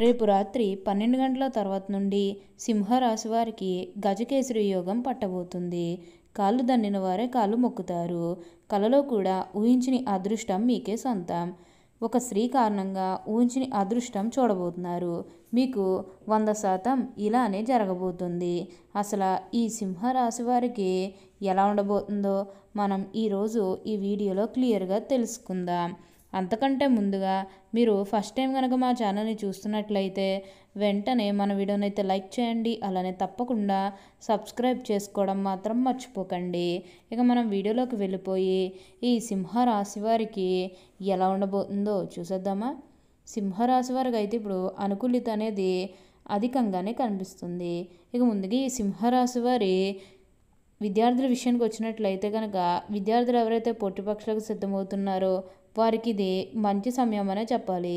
రేపు రాత్రి 12 గంటల తర్వాత నుండి సింహరాశి వారికి గజకేసరి యోగం పట్టబోతుంది. కాళ్ళు దన్నిన వారే కాళ్ళు మొక్కుతారు. కలలో కూడా ఊహించని అదృష్టం మీకే సొంతం. ఒక స్త్రీ కారణంగా ఊహించని అదృష్టం చూడబోతున్నారు. మీకు 100% ఇలానే జరగబోతుంది. అసలు ఈ సింహరాశి వారికి ఎలా ఉండబోతుందో మనం ఈరోజు ఈ వీడియోలో క్లియర్గా తెలుసుకుందాం. అంతకంటే ముందుగా మీరు ఫస్ట్ టైం కనుక మా ఛానల్ని చూస్తున్నట్లయితే వెంటనే మన వీడియోని అయితే లైక్ చేయండి. అలానే తప్పకుండా సబ్స్క్రైబ్ చేసుకోవడం మాత్రం మర్చిపోకండి. ఇక మనం వీడియోలోకి వెళ్ళిపోయి ఈ సింహరాశి వారికి ఎలా ఉండబోతుందో చూసేద్దామా. సింహరాశి వారికి అయితే ఇప్పుడు అనుకూలిత అనేది అధికంగానే కనిపిస్తుంది. ఇక ముందుగా ఈ సింహరాశి వారి విద్యార్థుల విషయానికి వచ్చినట్లయితే కనుక విద్యార్థులు ఎవరైతే పోటీ పరీక్షలకు సిద్ధమవుతున్నారో వారికి ఇది మంచి సమయం అనే చెప్పాలి.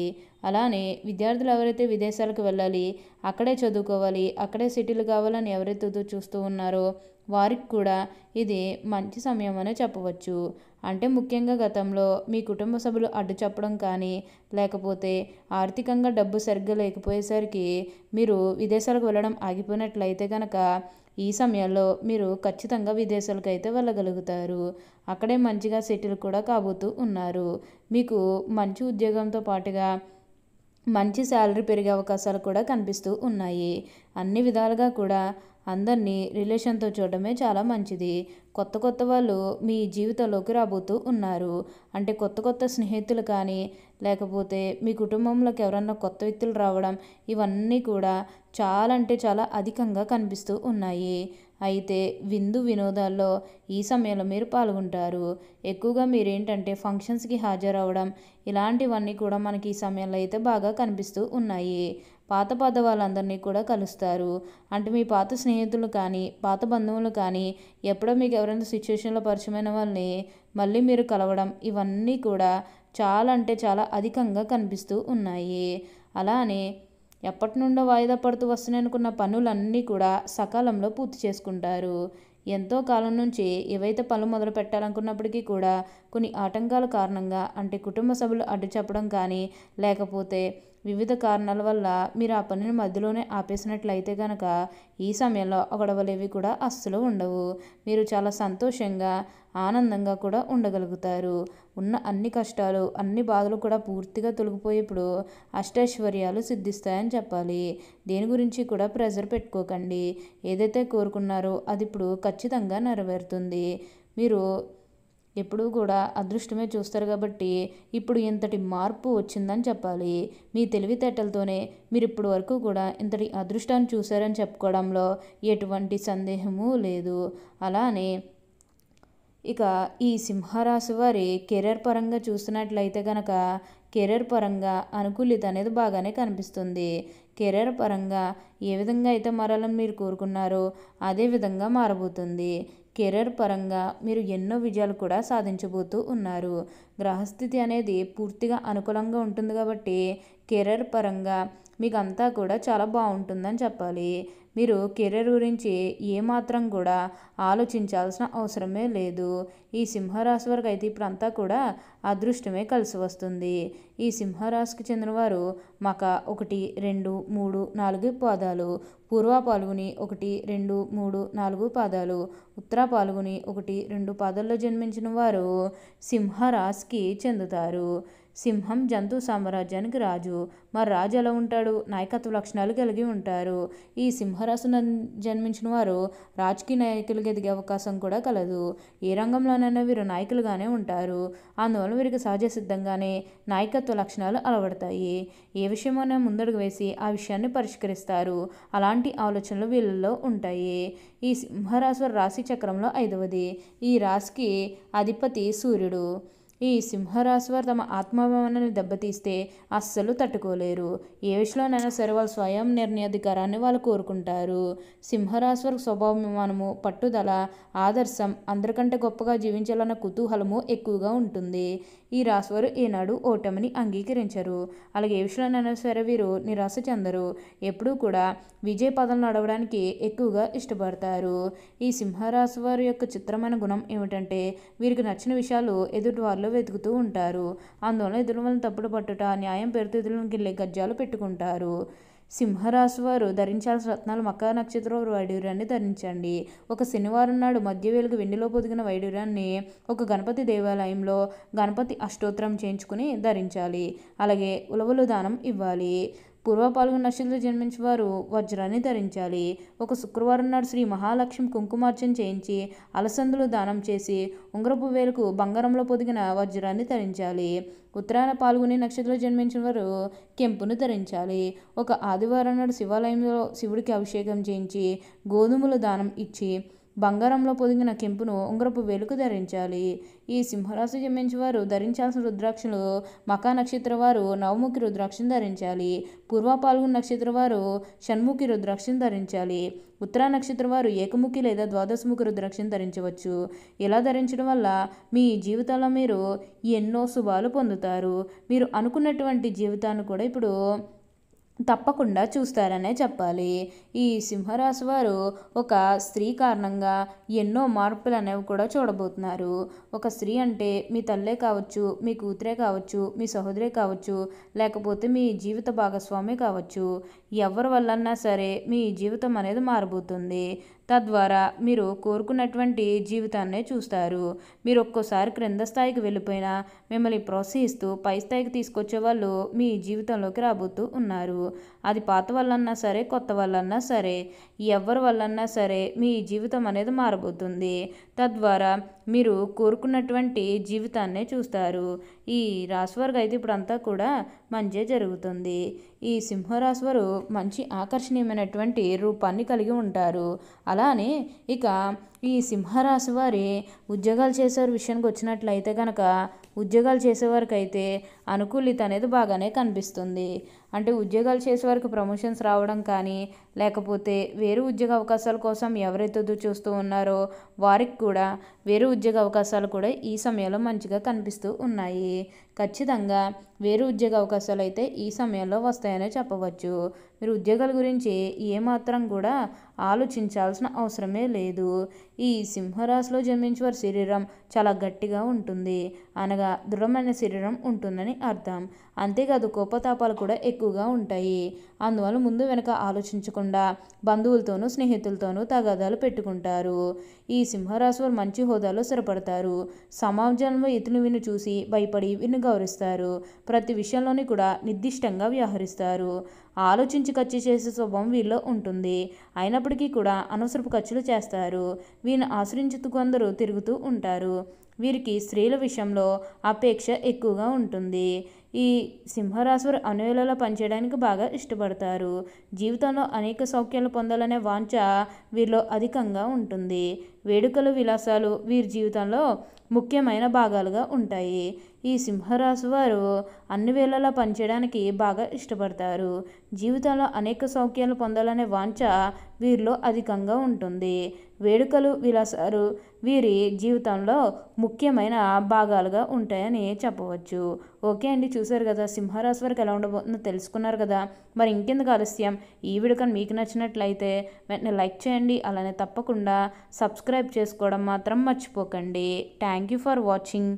అలానే విద్యార్థులు ఎవరైతే విదేశాలకు వెళ్ళాలి, అక్కడే చదువుకోవాలి, అక్కడే సెటిల్ కావాలని ఎవరైతే చూస్తూ ఉన్నారో వారికి కూడా ఇది మంచి సమయం అనే చెప్పవచ్చు. అంటే ముఖ్యంగా గతంలో మీ కుటుంబ సభ్యులు అడ్డు చెప్పడం కానీ, లేకపోతే ఆర్థికంగా డబ్బు సరిగ్గా లేకపోయేసరికి మీరు విదేశాలకు వెళ్ళడం ఆగిపోయినట్లయితే కనుక ఈ సమయంలో మీరు ఖచ్చితంగా విదేశాలకు అయితే వెళ్ళగలుగుతారు. అక్కడే మంచిగా సెటిల్ కూడా కాబోతూ ఉన్నారు. మీకు మంచి ఉద్యోగంతో పాటుగా మంచి శాలరీ పెరిగే అవకాశాలు కూడా కనిపిస్తూ ఉన్నాయి. అన్ని విధాలుగా కూడా అందరినీ రిలేషన్తో చూడడమే చాలా మంచిది. కొత్త కొత్త వాళ్ళు మీ జీవితంలోకి రాబోతూ ఉన్నారు. అంటే కొత్త కొత్త స్నేహితులు కానీ, లేకపోతే మీ కుటుంబంలోకి ఎవరన్నా కొత్త వ్యక్తులు రావడం, ఇవన్నీ కూడా చాలా అంటే చాలా అధికంగా కనిపిస్తూ ఉన్నాయి. అయితే విందు వినోదాల్లో ఈ సమయంలో మీరు పాల్గొంటారు. ఎక్కువగా మీరేంటంటే ఫంక్షన్స్కి హాజరవ్వడం, ఇలాంటివన్నీ కూడా మనకి ఈ సమయంలో అయితే బాగా కనిపిస్తూ ఉన్నాయి. పాత వాళ్ళందరినీ కూడా కలుస్తారు. అంటే మీ పాత స్నేహితులు కానీ, పాత బంధువులు కానీ, ఎప్పుడో మీకు ఎవరైనా సిచ్యువేషన్లో పరిచయమైన వాళ్ళని మళ్ళీ మీరు కలవడం, ఇవన్నీ కూడా చాలా అంటే చాలా అధికంగా కనిపిస్తూ ఉన్నాయి. అలానే ఎప్పటి నుండో వాయిదా పడుతూ వస్తున్నాయనుకున్న పనులన్నీ కూడా సకాలంలో పూర్తి చేసుకుంటారు. ఎంతో కాలం నుంచి ఏవైతే పనులు మొదలు పెట్టాలనుకున్నప్పటికీ కూడా కొన్ని ఆటంకాల కారణంగా, అంటే కుటుంబ సభ్యులు అడ్డు చెప్పడం కానీ, లేకపోతే వివిధ కారణాల వల్ల మీరు ఆ పనిని మధ్యలోనే ఆపేసినట్లయితే కనుక ఈ సమయంలో గొడవలేవి కూడా అస్సలు ఉండవు. మీరు చాలా సంతోషంగా, ఆనందంగా కూడా ఉండగలుగుతారు. ఉన్న అన్ని కష్టాలు, అన్ని బాధలు కూడా పూర్తిగా తొలగిపోయేప్పుడు అష్టైశ్వర్యాలు సిద్ధిస్తాయని చెప్పాలి. దేని గురించి కూడా ప్రెజర్ పెట్టుకోకండి. ఏదైతే కోరుకున్నారో అది ఇప్పుడు ఖచ్చితంగా నెరవేరుతుంది. మీరు ఎప్పుడూ కూడా అదృష్టమే చూస్తారు కాబట్టి ఇప్పుడు ఇంతటి మార్పు వచ్చిందని చెప్పాలి. మీ తెలివితేటలతోనే మీరు ఇప్పటి వరకు కూడా ఇంతటి అదృష్టాన్ని చూశారని చెప్పుకోవడంలో ఎటువంటి సందేహము లేదు. అలానే ఇక ఈ సింహరాశి వారి కెరీర్ పరంగా చూస్తున్నట్లయితే కనుక కెరీర్ పరంగా అనుకూలిత అనేది బాగానే కనిపిస్తుంది. కెరీర్ పరంగా ఏ విధంగా అయితే మారాలని మీరు కోరుకున్నారో అదే విధంగా మారబోతుంది. కెరీర్ పరంగా మీరు ఎన్నో విజయాలు కూడా సాధించబోతూ ఉన్నారు. గ్రహస్థితి అనేది పూర్తిగా అనుకూలంగా ఉంటుంది కాబట్టి కెరీర్ పరంగా మీకు అంతా కూడా చాలా బాగుంటుందని చెప్పాలి. మీరు కెరీర్ గురించి ఏమాత్రం కూడా ఆలోచించాల్సిన అవసరమే లేదు. ఈ సింహరాశి వరకు అయితే ఇప్పుడంతా కూడా అదృష్టమే కలిసి వస్తుంది. ఈ సింహరాశికి చెందినవారు మక 1, 2, 3, 4 పాదాలు, పూర్వ పాల్గొని 1, 2, 3, 4 పాదాలు, ఉత్తర పాల్గొని 1, 2 పాదాల్లో జన్మించిన వారు సింహరాశికి చెందుతారు. సింహం జంతు సామ్రాజ్యానికి రాజు. మరి రాజు ఎలా ఉంటాడు? నాయకత్వ లక్షణాలు కలిగి ఉంటారు. ఈ సింహరాశిని జన్మించిన వారు రాజకీయ నాయకులుగా ఎదిగే అవకాశం కూడా కలదు. ఏ రంగంలోనైనా వీరు నాయకులుగానే ఉంటారు. అందువల్ల వీరికి సహజ సిద్ధంగానే నాయకత్వ లక్షణాలు అలవడతాయి. ఏ విషయమైనా ముందడుగు వేసి ఆ విషయాన్ని పరిష్కరిస్తారు. అలాంటి ఆలోచనలు వీళ్ళలో ఉంటాయి. ఈ సింహరాశి రాశి చక్రంలో 5వది. ఈ రాశికి అధిపతి సూర్యుడు. ఈ సింహరాశి వారు తమ ఆత్మాభిమానాన్ని దెబ్బతీస్తే అస్సలు తట్టుకోలేరు. ఏ విషయంలోనైనా సరే వాళ్ళ స్వయం నిర్ణయాధికారాన్ని వాళ్ళు కోరుకుంటారు. సింహరాశి వారికి స్వభావమానము, పట్టుదల, ఆదర్శం, అందరికంటే గొప్పగా జీవించాలన్న కుతూహలము ఎక్కువగా ఉంటుంది. ఈ రాశివారు ఏనాడు ఓటమిని అంగీకరించరు. అలాగే ఏ విషయంలోనైనా సరే వీరు నిరాశ చెందరు. ఎప్పుడూ కూడా విజయ పదం నడవడానికి ఎక్కువగా ఇష్టపడతారు. ఈ సింహరాశి వారి యొక్క చిత్రమైన గుణం ఏమిటంటే వీరికి నచ్చిన విషయాలు ఎదుటి వారిలో వెతుకుతూ ఉంటారు. అందువల్ల ఎదుటి వాళ్ళని తప్పుడు పట్టుట, న్యాయం పేరుతో ఎదురులను గిల్లే గజ్జాలు పెట్టుకుంటారు. సింహరాశి వారు ధరించాల్సిన రత్నాలు మకర నక్షత్రం వైడూర్యాన్ని ధరించండి. ఒక శనివారం నాడు మధ్య వేలుగు వెండిలో పొదిగిన వైడూర్యాన్ని ఒక గణపతి దేవాలయంలో గణపతి అష్టోత్తరం చేయించుకుని ధరించాలి. అలాగే ఉలవలు దానం ఇవ్వాలి. పూర్వ పాల్గొన నక్షత్రంలో జన్మించిన వారు వజ్రాన్ని ధరించాలి. ఒక శుక్రవారం నాడు శ్రీ మహాలక్ష్మి కుంకుమార్చన చేయించి అలసందులు దానం చేసి ఉంగరపు వేలుకు బంగారంలో పొదిగిన వజ్రాన్ని ధరించాలి. ఉత్తరాయణ పాల్గొని నక్షత్రంలో జన్మించిన వారు కెంపును ధరించాలి. ఒక ఆదివారం నాడు శివాలయంలో శివుడికి అభిషేకం చేయించి గోధుమలు దానం ఇచ్చి బంగారంలో పొదిగిన కెంపును ఉంగరపు వేలుకు ధరించాలి. ఈ సింహరాశి జన్మించిన వారు ధరించాల్సిన రుద్రాక్షలు మకా నక్షత్ర వారు నవముఖి రుద్రాక్షను ధరించాలి. పూర్వ పాల్గొన నక్షత్ర వారు షణ్ముఖి రుద్రాక్షను ధరించాలి. ఉత్తరా నక్షత్ర వారు ఏకముఖి లేదా ద్వాదశముఖి రుద్రాక్షను ధరించవచ్చు. ఇలా ధరించడం వల్ల మీ జీవితంలో మీరు ఎన్నో శుభాలు పొందుతారు. మీరు అనుకున్నటువంటి జీవితాన్ని కూడా ఇప్పుడు తప్పకుండా చూస్తారనే చెప్పాలి. ఈ సింహరాశి వారు ఒక స్త్రీ కారణంగా ఎన్నో మార్పులు అనేవి కూడా చూడబోతున్నారు. ఒక స్త్రీ అంటే మీ తల్లే కావచ్చు, మీ కూతురే కావచ్చు, మీ సహోదరే కావచ్చు, లేకపోతే మీ జీవిత భాగస్వామి కావచ్చు. ఎవరి వల్లన్నా సరే మీ జీవితం అనేది మారబోతుంది. తద్వారా మీరు కోరుకున్నటువంటి జీవితాన్నే చూస్తారు. మీరు ఒక్కోసారి క్రింద స్థాయికి వెళ్ళిపోయినా మిమ్మల్ని ప్రోత్సహిస్తూ పై స్థాయికి తీసుకొచ్చే వాళ్ళు మీ జీవితంలోకి రాబోతూ ఉన్నారు. అది పాత వాళ్ళన్నా సరే, కొత్త వాళ్ళన్నా సరే, ఎవరి వల్లన్నా సరే మీ జీవితం అనేది మారబోతుంది. తద్వారా మీరు కోరుకున్నటువంటి జీవితాన్నే చూస్తారు. ఈ రాశి వారికి అయితే ఇప్పుడు అంతా కూడా మంచే జరుగుతుంది. ఈ సింహరాశి వారు మంచి ఆకర్షణీయమైనటువంటి రూపాన్ని కలిగి ఉంటారు. అలానే ఇక ఈ సింహరాశి వారి ఉద్యోగాలు చేసేవారి విషయానికి వచ్చినట్లయితే కనుక ఉద్యోగాలు చేసేవారికి అయితే అనుకూలిత అనేది బాగానే కనిపిస్తుంది. అంటే ఉద్యోగాలు చేసేవారికి ప్రమోషన్స్ రావడం కానీ, లేకపోతే వేరే ఉద్యోగ అవకాశాల కోసం ఎవరైతే ఎదురు చూస్తూ ఉన్నారో వారికి కూడా వేరే ఉద్యోగ అవకాశాలు కూడా ఈ సమయంలో మంచిగా కనిపిస్తూ ఉన్నాయి. ఖచ్చితంగా వేరే ఉద్యోగ అవకాశాలు అయితే ఈ సమయంలో వస్తాయనే చెప్పవచ్చు. మీరు ఉద్యోగాల గురించి ఏమాత్రం కూడా ఆలోచించాల్సిన అవసరమే లేదు. ఈ సింహరాశిలో జన్మించే వారి శరీరం చాలా గట్టిగా ఉంటుంది, అనగా దృఢమైన శరీరం ఉంటుందని అర్థం. అంతేకాదు కోపతాపాలు కూడా ఎక్కువగా ఉంటాయి. అందువల్ల ముందు వెనక ఆలోచించకుండా బంధువులతోనూ స్నేహితులతోనూ తగాదాలు పెట్టుకుంటారు. ఈ సింహరాశి వారు మంచి హోదాలో స్థిరపడతారు. సమాజంలో ఇతరులు విని చూసి భయపడి వీరిని గౌరవిస్తారు. ప్రతి విషయంలోని కూడా నిర్దిష్టంగా వ్యవహరిస్తారు. ఆలోచించి ఖర్చు చేసే స్వభావం వీరిలో ఉంటుంది. అయినప్పటికీ కూడా అనవసరపు ఖర్చులు చేస్తారు. వీరిని ఆశ్రయించుతూ కొందరు తిరుగుతూ ఉంటారు. వీరికి స్త్రీల విషయంలో అపేక్ష ఎక్కువగా ఉంటుంది. ఈ సింహరాశి వారు అనువేళలా పనిచేయడానికి బాగా ఇష్టపడతారు. జీవితంలో అనేక సౌఖ్యాలు పొందాలనే వాంఛ వీరిలో అధికంగా ఉంటుంది. వేడుకలు విలాసాలు వీరి జీవితంలో ముఖ్యమైన భాగాలుగా ఉంటాయి. ఈ సింహరాశి వారు అన్ని వేళలా పనిచేయడానికి బాగా ఇష్టపడతారు. జీవితంలో అనేక సౌఖ్యాలు పొందాలనే వాంఛ వీరిలో అధికంగా ఉంటుంది. వేడుకలు విలాసాలు వీరి జీవితంలో ముఖ్యమైన భాగాలుగా ఉంటాయని చెప్పవచ్చు. ఓకే అండి, చూసారు కదా సింహరాశి వారికి ఎలా ఉండబోతుందో తెలుసుకున్నారు కదా. మరి ఇంకెందుకు ఆలస్యం, ఈ వీడియో కానీ మీకు నచ్చినట్లయితే వెంటనే లైక్ చేయండి. అలానే తప్పకుండా సబ్స్క్రైబ్ చేసుకోవడం మాత్రం మర్చిపోకండి. Thank you for watching.